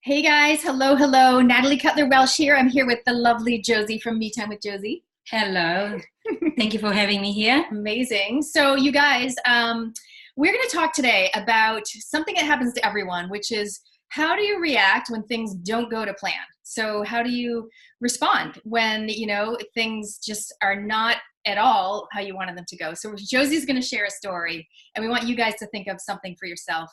Hey guys, hello, hello. Natalie Cutler-Welsh here. I'm here with the lovely Josie from Me Time with Josie. Hello. Thank you for having me here. Amazing. So you guys, we're going to talk today about something that happens to everyone, which is how do you react when things don't go to plan? So how do you respond when, things just are not at all how you wanted them to go? So Josie's going to share a story, and we want you guys to think of something for yourself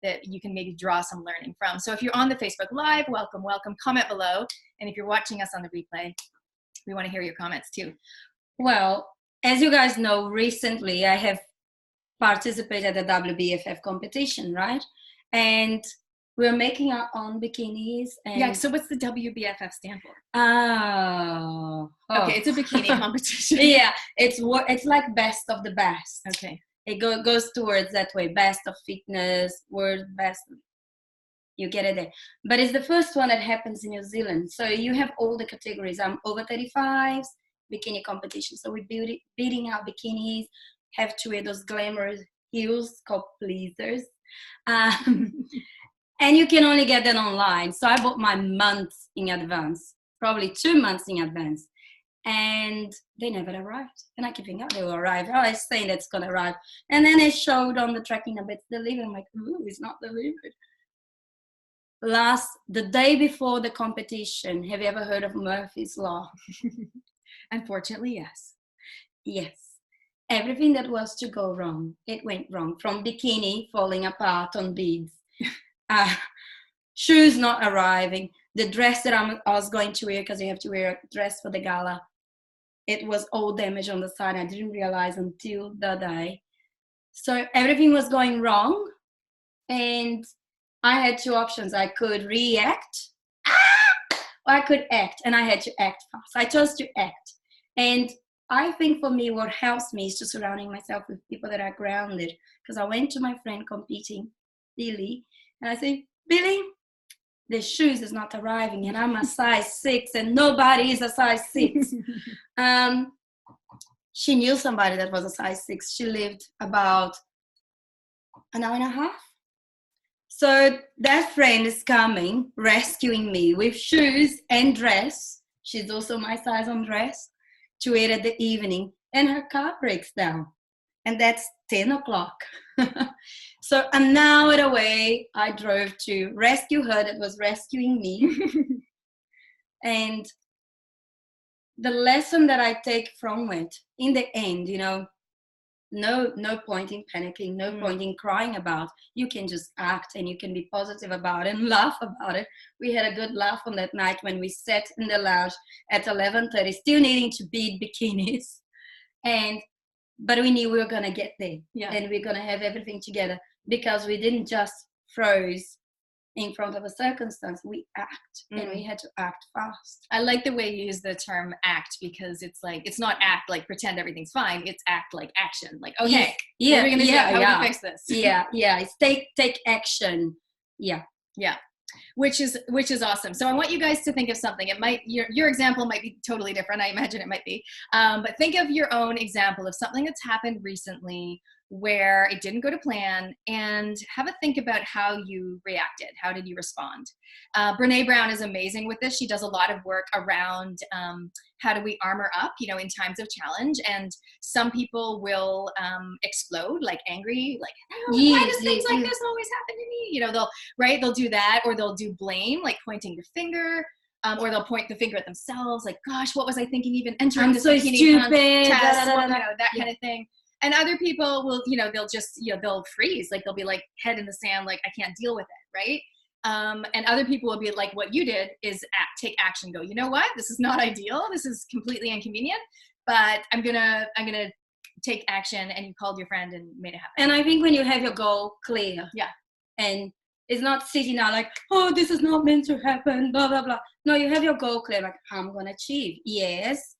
that you can maybe draw some learning from. So if you're on the Facebook Live, welcome, welcome. Comment below. And if you're watching us on the replay, we want to hear your comments too. Well, as you guys know, recently I have participated at the WBFF competition, right? And we're making our own bikinis. And yeah, so what's the WBFF stand for? Oh. Okay, it's a bikini competition. Yeah, it's like best of the best. Okay. It goes towards that way, best of fitness, world best. You get it there. But it's the first one that happens in New Zealand. So you have all the categories. I'm over 35s, bikini competition. So we're beating out bikinis, have to wear those glamorous heels called pleasers. And you can only get them online. So I bought my months in advance, probably 2 months in advance. And they never arrived. And I keep thinking, oh, they will arrive. Oh, it's saying that's going to arrive. And then it showed on the tracking number, it's delivered. I'm like, ooh, it's not delivered. The day before the competition, have you ever heard of Murphy's Law? Unfortunately, yes. Yes. Everything that was to go wrong, it went wrong. From bikini falling apart on beads, shoes not arriving, the dress that I was going to wear, because you have to wear a dress for the gala, it was all damaged on the side. I didn't realize until the day. So everything was going wrong, and I had two options. I could react, or I could act, and I had to act fast. I chose to act. And I think for me, what helps me is just surrounding myself with people that are grounded. Because I went to my friend competing, Billy, and I said, Billy, the shoes is not arriving, and I'm a size 6, and nobody is a size 6. She knew somebody that was a size 6. She lived about an hour and a half. So that friend is coming, rescuing me with shoes and dress. She's also my size on dress to wear at the evening, and her car breaks down. And that's 10 o'clock. So an hour away, I drove to rescue her that was rescuing me. And the lesson that I take from it, in the end, no point in panicking, no point in crying about. You can just act, and you can be positive about it and laugh about it. We had a good laugh on that night when we sat in the lounge at 11:30, still needing to beat bikinis. But we knew we were going to get there, and we're going to have everything together, because we didn't just froze in front of a circumstance. We act, and we had to act fast. I like the way you use the term act, because it's like, it's not act like pretend everything's fine. It's act like action. Like, okay, what are we going to do? How do we fix this? It's take action. Yeah. Which is awesome. So I want you guys to think of something. It might, your example might be totally different. I imagine it might be. But think of your own example of something that's happened recently where it didn't go to plan, and have a think about how you reacted. How did you respond? Brene Brown is amazing with this. She does a lot of work around how do we armor up, in times of challenge. And some people will explode, like angry, like, oh, why does things like this always happen to me? They'll do that, or they'll do blame, like pointing the finger. Or they'll point the finger at themselves, like, gosh, what was I thinking even entering this bikini contest, that kind of thing. And other people will, they'll just, they'll freeze, like they'll be like head in the sand, like I can't deal with it, right? And other people will be like, what you did is take action, go, you know what, this is not ideal, this is completely inconvenient, but I'm gonna take action. And you called your friend and made it happen. And I think when you have your goal clear, and it's not sitting out like, oh, this is not meant to happen, blah blah blah. No, you have your goal clear, like, I'm gonna achieve. Yes,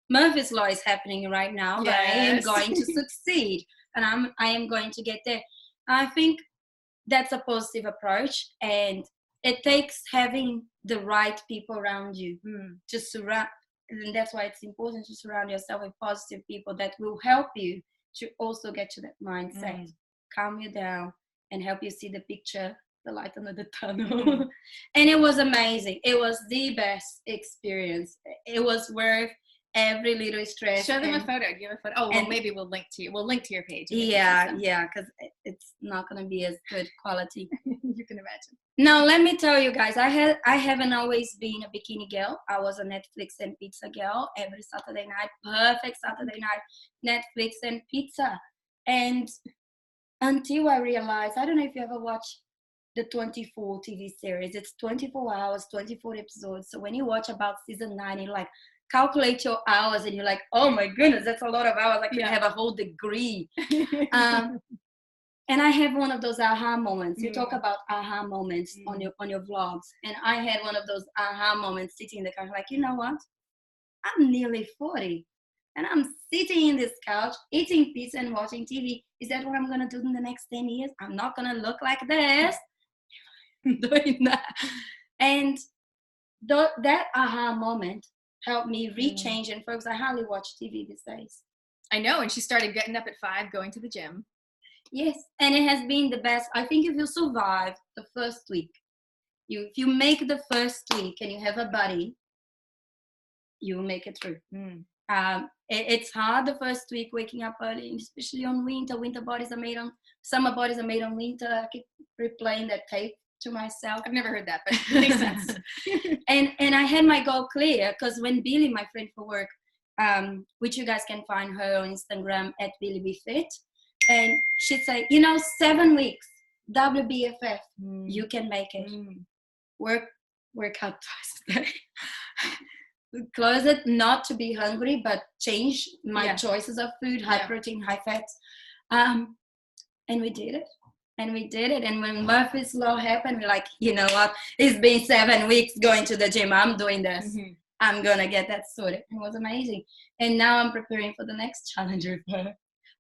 Murphy's Law is happening right now, but I am going to succeed, and I am going to get there. I think that's a positive approach, and it takes having the right people around you to surround. And that's why it's important to surround yourself with positive people that will help you to also get to that mindset, calm you down, and help you see the picture the light under the tunnel. And it was amazing. It was the best experience. It was worth every little stress. Show them a photo. Give a photo. Oh, well, maybe we'll link to you. We'll link to your page. Yeah, because it's not going to be as good quality. You can imagine. Now, let me tell you guys, I haven't always been a bikini girl. I was a Netflix and pizza girl every Saturday night. Perfect Saturday night, Netflix and pizza. And until I realized, I don't know if you ever watched the 24 TV series. It's 24 hours, 24 episodes. So when you watch about season 9, you like calculate your hours and you're like, oh my goodness, that's a lot of hours. I could have a whole degree. And I have one of those aha moments. You talk about aha moments on your vlogs. And I had one of those aha moments sitting in the car, like, you know what? I'm nearly 40. And I'm sitting in this couch, eating pizza and watching TV. Is that what I'm going to do in the next 10 years? I'm not going to look like this. Doing that. And that aha moment helped me rechange and focus. I hardly watch TV these days. I know. And she started getting up at 5, going to the gym. Yes, and it has been the best. I think if you survive the first week, if you make the first week and you have a body, you will make it through. It's hard the first week waking up early, especially on winter. Summer bodies are made on winter. I keep replaying that tape to myself. I've never heard that, but it makes sense. And I had my goal clear, because when Billy, my friend for work, which you guys can find her on Instagram at Billy Be Fit, and she'd say, 7 weeks, WBFF, you can make it. Work out twice a day. Closet, not to be hungry, but change my choices of food, high protein, high fats. And we did it. And when Murphy's Law happened, we're like, you know what? It's been 7 weeks going to the gym. I'm doing this. I'm going to get that sorted. It was amazing. And now I'm preparing for the next challenge with her.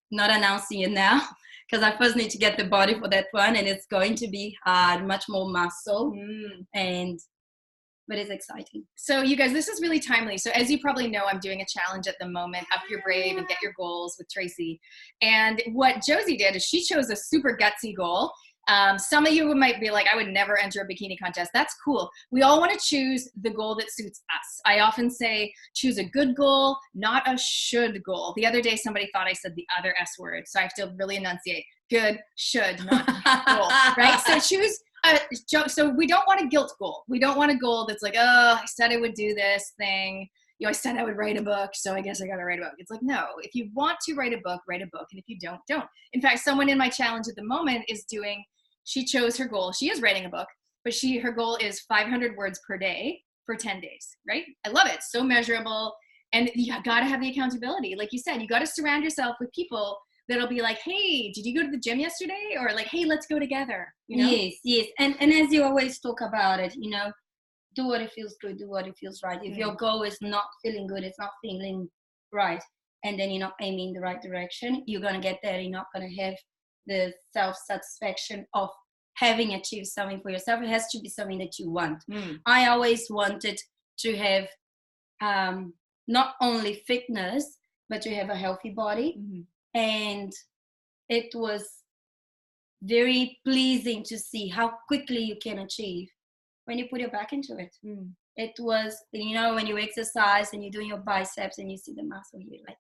Not announcing it now, because I first need to get the body for that one. And it's going to be hard, much more muscle. But it's exciting. So you guys, this is really timely. So as you probably know, I'm doing a challenge at the moment, Up Your Brave and Get Your Goals with Tracy. And what Josie did is she chose a super gutsy goal. Some of you might be like, I would never enter a bikini contest. That's cool. We all want to choose the goal that suits us. I often say, choose a good goal, not a should goal. The other day, somebody thought I said the other S word. So I have to really enunciate. Good, should, not goal, right? So choose. So we don't want a guilt goal. We don't want a goal that's like, oh, I said I would do this thing. I said I would write a book, so I guess I got to write a book. It's like, no, if you want to write a book, write a book. And if you don't, don't. In fact, someone in my challenge at the moment she chose her goal. She is writing a book, but her goal is 500 words per day for 10 days, right? I love it. So measurable. And you got to have the accountability. Like you said, you got to surround yourself with people that'll be like, hey, did you go to the gym yesterday? Or like, hey, let's go together. Yes. And as you always talk about it, do what it feels good, do what it feels right. If your goal is not feeling good, it's not feeling right, and then you're not aiming in the right direction, you're going to get there. You're not going to have the self-satisfaction of having achieved something for yourself. It has to be something that you want. I always wanted to have not only fitness, but to have a healthy body. And it was very pleasing to see how quickly you can achieve when you put your back into it. It was, when you exercise and you're doing your biceps and you see the muscle here, like,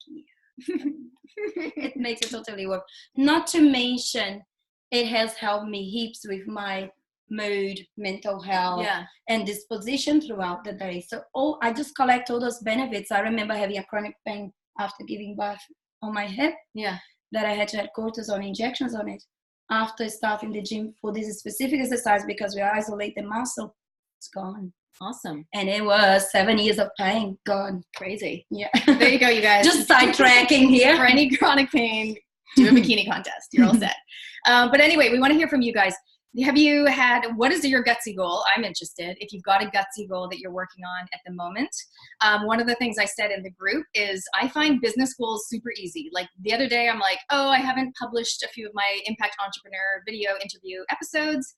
it makes it totally work. Not to mention, it has helped me heaps with my mood, mental health, and disposition throughout the day. So I just collect all those benefits. I remember having a chronic pain after giving birth on my hip, that I had to have cortisone injections on it. After starting the gym for this specific exercise, because we isolate the muscle, it's gone. Awesome. And it was 7 years of pain gone. Crazy. Yeah. There you go, you guys. Just sidetracking here. For any chronic pain, do a bikini contest. You're all set. But anyway, we want to hear from you guys. What is your gutsy goal? I'm interested. If you've got a gutsy goal that you're working on at the moment. One of the things I said in the group is I find business goals super easy. Like the other day, I'm like, oh, I haven't published a few of my Impact Entrepreneur video interview episodes.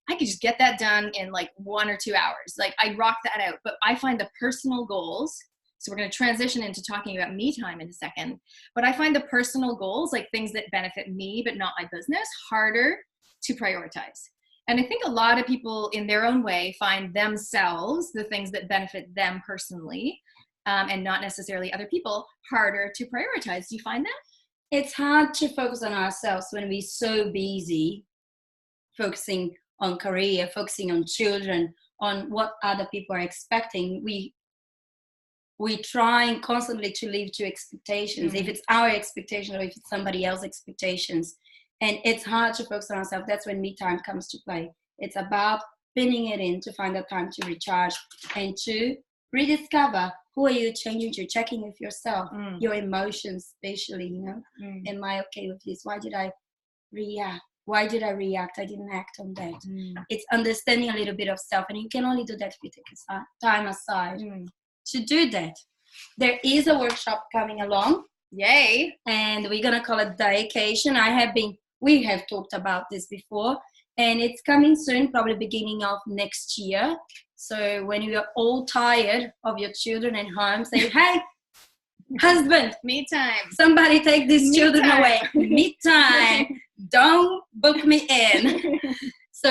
I could just get that done in like 1 or 2 hours. Like I rock that out. But I find the personal goals, so we're going to transition into talking about me time in a second. But I find the personal goals, like things that benefit me but not my business, harder to prioritize. And I think a lot of people in their own way find themselves, the things that benefit them personally, and not necessarily other people, harder to prioritize. Do you find that? It's hard to focus on ourselves when we're so busy focusing on career, focusing on children, on what other people are expecting. We trying constantly to live to expectations, if it's our expectation or if it's somebody else's expectations. And it's hard to focus on ourselves. That's when me time comes to play. It's about pinning it in to find the time to recharge and to rediscover who are you changing to, checking with yourself, your emotions, especially, you know, am I okay with this? Why did I react? Why did I react? I didn't act on that. It's understanding a little bit of self, and you can only do that if you take time aside to do that. There is a workshop coming along. Yay! And we're gonna call it Daycation. We have talked about this before, and it's coming soon, probably beginning of next year. So when you are all tired of your children at home, say, hey, husband, me time. Somebody take these me children time. away. Me time. Don't book me in. So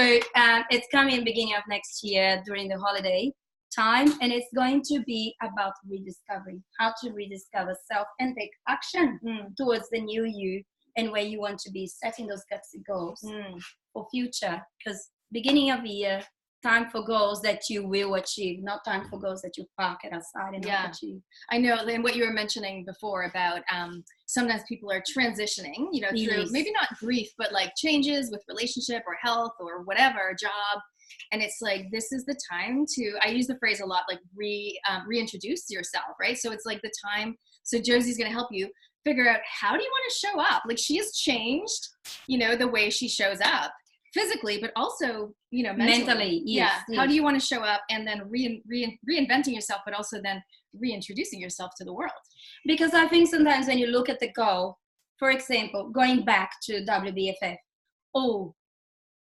it's coming beginning of next year during the holiday time, and it's going to be about rediscovering, how to rediscover self and take action towards the new you and where you want to be, setting those gutsy goals for future. Because beginning of the year, time for goals that you will achieve, not time for goals that you park it aside and not achieve. I know, and what you were mentioning before about sometimes people are transitioning, you know, through maybe not grief, but like changes with relationship or health or whatever, job. And it's like, this is the time to, I use the phrase a lot, like reintroduce yourself, right? So it's like the time, so Josie's going to help you figure out, how do you want to show up? Like, she has changed, you know, the way she shows up physically, but also, you know, mentally. Yes. How do you want to show up, and then reinventing yourself, but also then reintroducing yourself to the world? Because I think sometimes when you look at the goal, for example, going back to WBFF,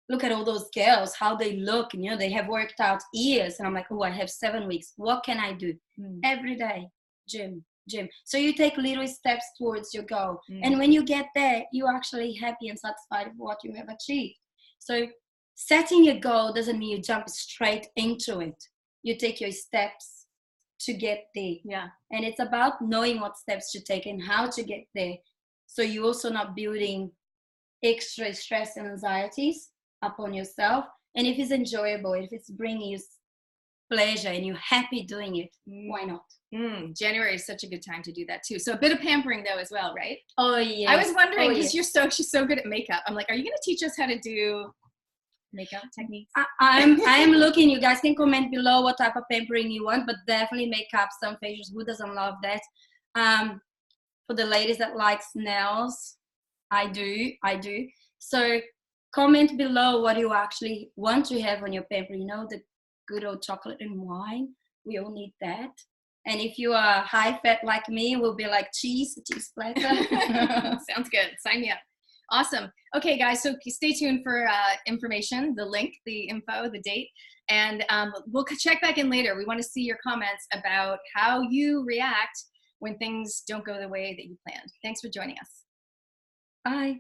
look at all those girls, how they look, you know, they have worked out years. And I'm like, I have 7 weeks. What can I do? Every day, gym. So you take little steps towards your goal. And when you get there, you're actually happy and satisfied with what you have achieved. So setting a goal doesn't mean you jump straight into it. You take your steps to get there. Yeah. And it's about knowing what steps to take and how to get there. So you're also not building extra stress and anxieties upon yourself. And if it's enjoyable, if it's bringing you pleasure and you're happy doing it, why not? January is such a good time to do that too. So a bit of pampering though as well, right? Oh yeah. I was wondering, because she's so good at makeup. I'm like, are you going to teach us how to do makeup techniques? I am looking. You guys can comment below what type of pampering you want, but definitely makeup, some facials. Who doesn't love that? For the ladies that likes nails, I do. So comment below what you actually want to have on your pamper. You know, the good old chocolate and wine. We all need that. And if you are high fat like me, we'll be like cheese platter. Sounds good. Sign me up. Awesome. Okay, guys, so stay tuned for information, the link, the info, the date, and we'll check back in later. We want to see your comments about how you react when things don't go the way that you planned. Thanks for joining us. Bye.